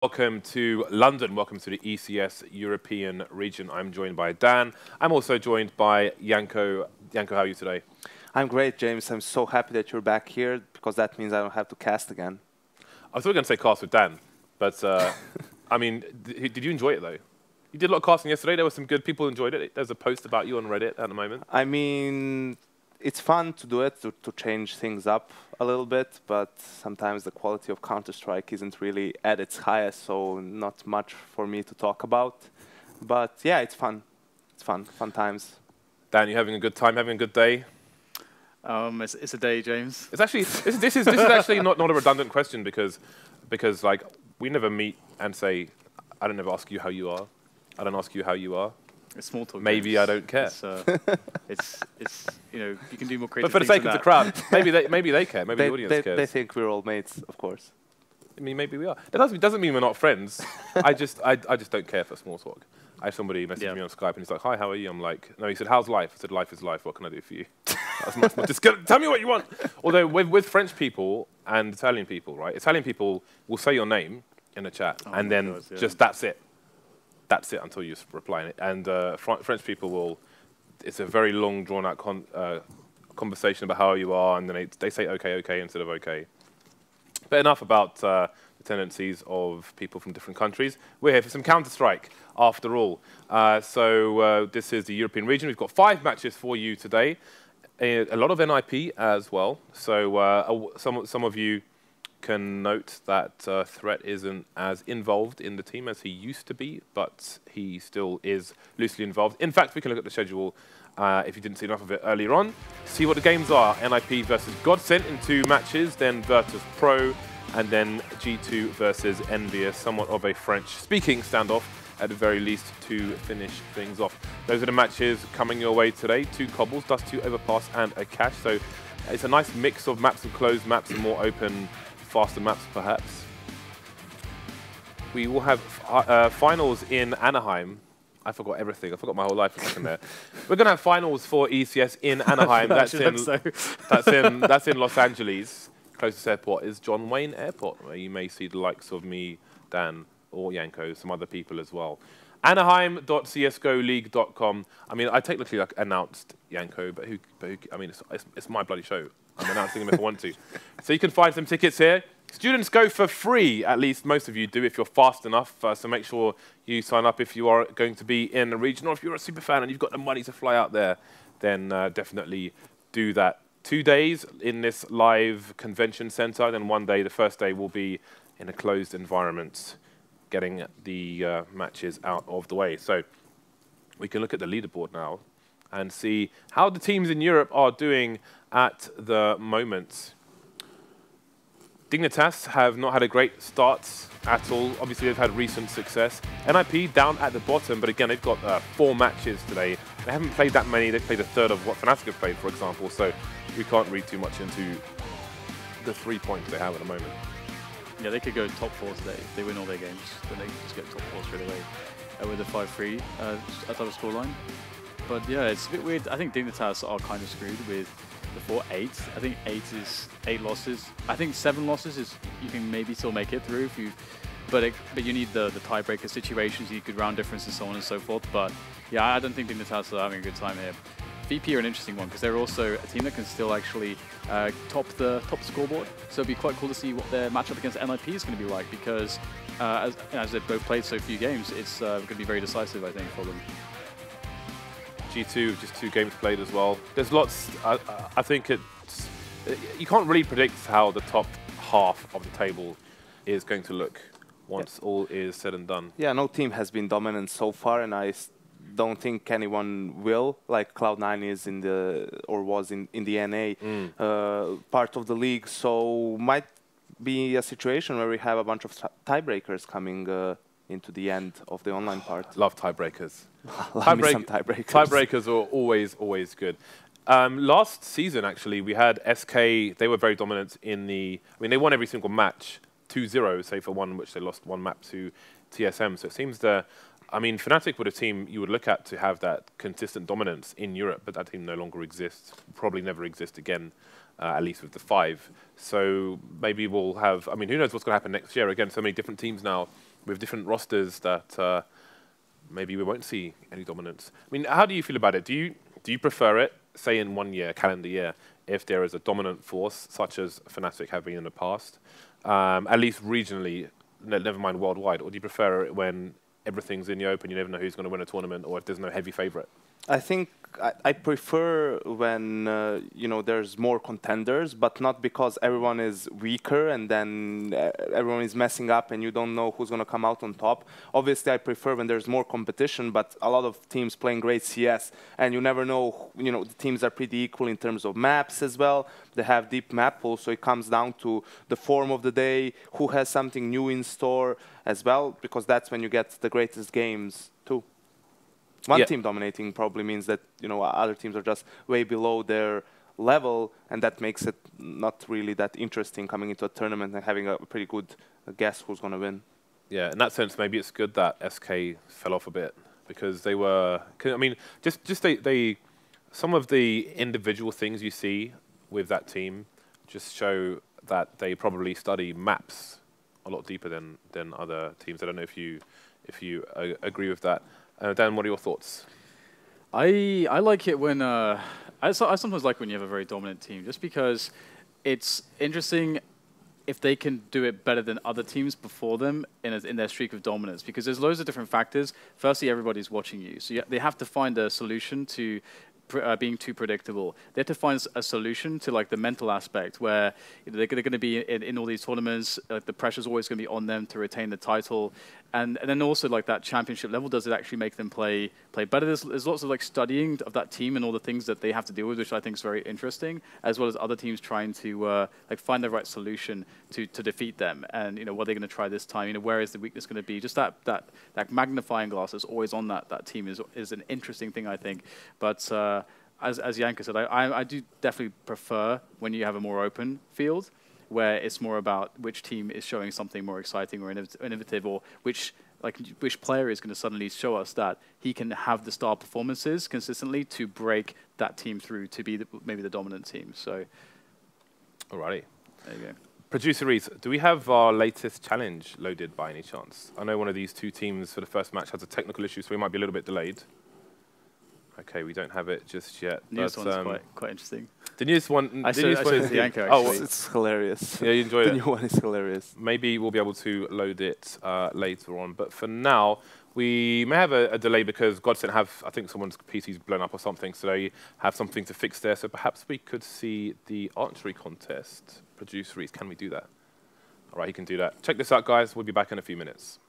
Welcome to London. Welcome to the ECS European region. I'm joined by Dan. I'm also joined by Janko. Janko, how are you today? I'm great, James. I'm so happy that you're back here because that means I don't have to cast again. I was still going to say cast with Dan, but I mean, did you enjoy it though? You did a lot of casting yesterday. There were some good people who enjoyed it. There's a post about you on Reddit at the moment. I mean, it's fun to do it, to change things up a little bit, but sometimes the quality of Counter-Strike isn't really at its highest, so not much for me to talk about. But yeah, it's fun. It's fun times. Dan, you having a good time, having a good day? It's a day, James. It's actually this is actually not a redundant question because like we never meet and say, I don't ever ask you how you are. I don't ask you how you are. It's small talk. Maybe James. I don't care. It's you know, you can do more creative. But for the sake of the crowd, maybe they care. Maybe the audience cares. They think we're all mates, of course. I mean, maybe we are. That doesn't mean we're not friends. I just don't care for small talk. I had somebody message me on Skype and he's like, "Hi, how are you?" I'm like, "No." He said, "How's life?" I said, "Life is life. What can I do for you?" Just tell me what you want. Although with French people and Italian people, right? Italian people will say your name in the chat and then just that's it. That's it until you reply. And French people will. It's a very long, drawn-out conversation about how you are, and then they say okay instead of okay. But enough about the tendencies of people from different countries. We're here for some Counter-Strike, after all. So this is the European region. We've got 5 matches for you today. A lot of NIP as well. So some of you can note that Threat isn't as involved in the team as he used to be, but he still is loosely involved. In fact, we can look at the schedule if you didn't see enough of it earlier on. See what the games are. NIP versus Godsent in 2 matches, then Virtus Pro, and then G2 versus Envious, somewhat of a French-speaking standoff at the very least to finish things off. Those are the matches coming your way today. 2 cobbles, Dust 2 Overpass, and a cache. So it's a nice mix of maps and closed maps and more open, faster maps, perhaps. We will have finals in Anaheim. I forgot everything. I forgot my whole life for a second there. We're going to have finals for ECS in Anaheim. That's in Los Angeles. Closest airport is John Wayne Airport, where you may see the likes of me, Dan, or Janko, some other people as well. Anaheim.csgoleague.com. I mean, I technically announced Janko, but who I mean, it's my bloody show. I'm announcing them if I want to. So you can find some tickets here. Students go for free, at least most of you do, if you're fast enough. So make sure you sign up if you are going to be in the region, or if you're a super fan and you've got the money to fly out there, then definitely do that. 2 days in this live convention center, then 1 day, the first day, will be in a closed environment, getting the matches out of the way. So we can look at the leaderboard now and see how the teams in Europe are doing at the moment. Dignitas have not had a great start at all. Obviously, they've had recent success. NIP down at the bottom, but again, they've got 4 matches today. They haven't played that many. They've played a third of what Fnatic have played, for example, so we can't read too much into the 3 points they have at the moment. Yeah, they could go top 4 today. If they win all their games, then they can just get top 4 straight away with a 5-3 at our scoreline. But yeah, it's a bit weird. I think Dignitas are kind of screwed with the 4-8. I think 8 losses. I think 7 losses is you can maybe still make it through if you, but you need the tiebreaker situations. You could round difference and so on and so forth. But yeah, I don't think Dignitas are having a good time here. VP are an interesting one because they're also a team that can still actually top the scoreboard. So it'd be quite cool to see what their matchup against NIP is going to be like because as they've both played so few games, it's going to be very decisive, I think, for them. G2, just 2 games played as well. There's lots. I think you can't really predict how the top half of the table is going to look once all is said and done. Yeah, no team has been dominant so far, and I don't think anyone will. Like Cloud9 is in the was in the NA part of the league, so might be a situation where we have a bunch of tiebreakers coming into the end of the online part. Love tiebreakers. Love me some tiebreakers. Tiebreakers are always good. Last season, actually, we had SK. They were very dominant in the. I mean, they won every single match 2-0, save for one, which they lost 1 map to TSM. So it seems that. I mean, Fnatic would a team you would look at to have that consistent dominance in Europe, but that team no longer exists. Probably never exist again. At least with the 5. So maybe we'll have, I mean, who knows what's going to happen next year. Again, so many different teams now with different rosters that maybe we won't see any dominance. I mean, how do you feel about it? Do you prefer it, say in 1 year, calendar year, if there is a dominant force, such as Fnatic have been in the past, at least regionally, never mind worldwide, or do you prefer it when everything's in the open, you never know who's going to win a tournament, or if there's no heavy favorite? I think I prefer when there's more contenders, but not because everyone is weaker and then everyone is messing up and you don't know who's going to come out on top. Obviously, I prefer when there's more competition, but a lot of teams playing great CS, and you never know. The teams are pretty equal in terms of maps as well. They have deep map pool, so it comes down to the form of the day, who has something new in store as well, because that's when you get the greatest games too. One team dominating probably means that other teams are just way below their level, and that makes it not really that interesting coming into a tournament and having a pretty good guess who's going to win. Yeah, in that sense, maybe it's good that SK fell off a bit, because they were. I mean, just some of the individual things you see with that team just show that they probably study maps a lot deeper than other teams. I don't know if you agree with that. Dan, what are your thoughts? I like it when I sometimes like when you have a very dominant team, just because it's interesting if they can do it better than other teams before them in their streak of dominance, because there's loads of different factors. Firstly, everybody's watching you, so they have to find a solution to being too predictable. They have to find a solution to the mental aspect, where they're going to be in all these tournaments. The pressure's always going to be on them to retain the title, and then also that championship level, does it actually make them play better? There's lots of studying of that team and all the things that they have to deal with, which I think is very interesting, as well as other teams trying to find the right solution to defeat them, and what they're going to try this time. Where is the weakness going to be? Just that magnifying glass that's always on that team is an interesting thing, I think. But as Janka said, I do definitely prefer when you have a more open field, where it's more about which team is showing something more exciting or innovative, or which player is going to suddenly show us that he can have the star performances consistently to break that team through to be maybe the dominant team. So, alrighty, there you go. Producer Reese, do we have our latest challenge loaded by any chance? I know one of these two teams for the first match has a technical issue, so we might be a little bit delayed. Okay, we don't have it just yet. The newest one's quite interesting. The newest one. I showed the anchor, actually. Oh, it's hilarious. Yeah, you enjoyed it. The new one is hilarious. Maybe we'll be able to load it later on. But for now, we may have a delay because Godsent I think someone's PC's blown up or something, so they have something to fix there. So perhaps we could see the archery contest. Producer Reese, can we do that? All right, he can do that. Check this out, guys. We'll be back in a few minutes.